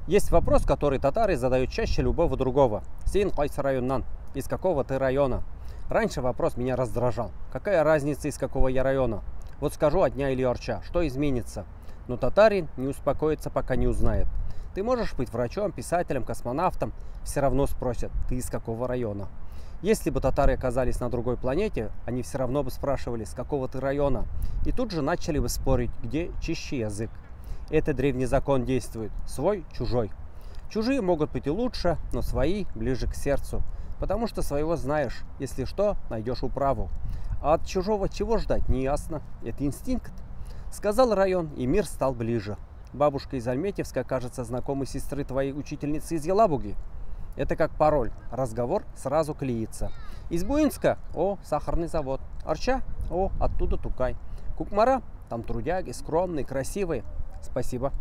Есть вопрос, который татары задают чаще любого другого. Син кайсы районнан? Из какого ты района? Раньше вопрос меня раздражал. Какая разница, из какого я района? Вот скажу от дня или орча, что изменится? Но татарин не успокоится, пока не узнает. Ты можешь быть врачом, писателем, космонавтом, все равно спросят, ты из какого района? Если бы татары оказались на другой планете, они все равно бы спрашивали, с какого ты района. И тут же начали бы спорить, где чище язык. Это древний закон действует. Свой, чужой. Чужие могут быть и лучше, но свои ближе к сердцу. Потому что своего знаешь. Если что, найдешь управу. А от чужого чего ждать, не ясно. Это инстинкт. Сказал район, и мир стал ближе. Бабушка из Альметьевска, кажется, знакомой сестры твоей учительницы из Елабуги. Это как пароль. Разговор сразу клеится. Из Буинска? О, сахарный завод. Арча? О, оттуда Тукай. Кукмара? Там трудяги, скромные, красивые. Спасибо.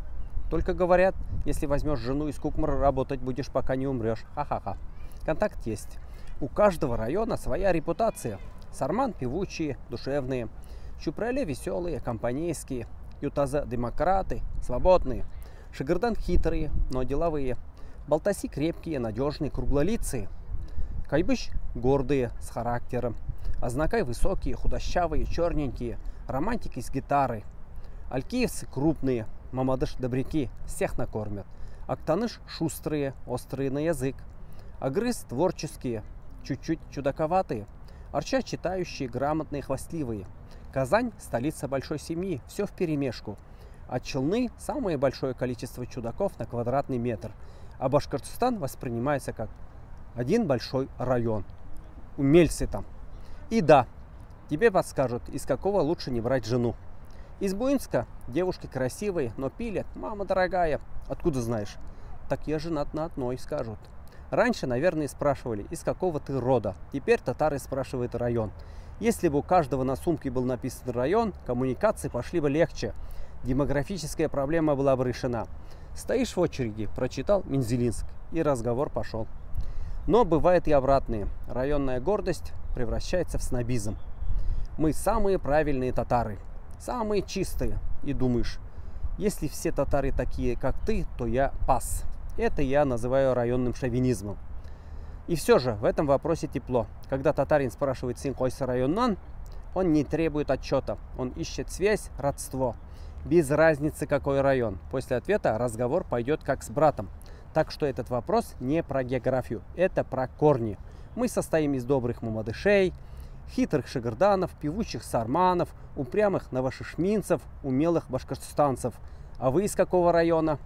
Только говорят, если возьмешь жену из Кукмара, работать будешь, пока не умрешь. Ха-ха-ха. Контакт есть. У каждого района своя репутация. Сарман певучие, душевные. Чупреле веселые, компанейские. Ютаза демократы, свободные. Шигырдан хитрые, но деловые. Балтаси крепкие, надежные, круглолицые. Кайбыш гордые, с характером. Азнакай высокие, худощавые, черненькие. Романтики с гитарой. Алькиевцы крупные, мамадыш добряки, всех накормят. Актаныш шустрые, острые на язык. Агрыз творческие, чуть-чуть чудаковатые. Арча читающие, грамотные, хвастливые. Казань – столица большой семьи, все вперемешку. А Челны – самое большое количество чудаков на квадратный метр. А Башкортостан воспринимается как один большой район. Умельцы там. И да, тебе подскажут, из какого лучше не брать жену. Из Буинска девушки красивые, но пилят. Мама дорогая. Откуда знаешь? Так я женат на одной, скажут. Раньше, наверное, спрашивали, из какого ты рода. Теперь татары спрашивают район. Если бы у каждого на сумке был написан район, коммуникации пошли бы легче. Демографическая проблема была бы решена. Стоишь в очереди, прочитал Мензелинск, и разговор пошел. Но бывает и обратное. Районная гордость превращается в снобизм. Мы самые правильные татары. Самые чистые. И думаешь, если все татары такие, как ты, то я пас. Это я называю районным шовинизмом. И все же в этом вопросе тепло. Когда татарин спрашивает «Син койсы районнан?», он не требует отчета. Он ищет связь, родство. Без разницы, какой район. После ответа разговор пойдет как с братом. Так что этот вопрос не про географию. Это про корни. Мы состоим из добрых мамадышей, хитрых шигырданов, певучих сарманов, упрямых новошишминцев, умелых башкортостанцев. А вы из какого района?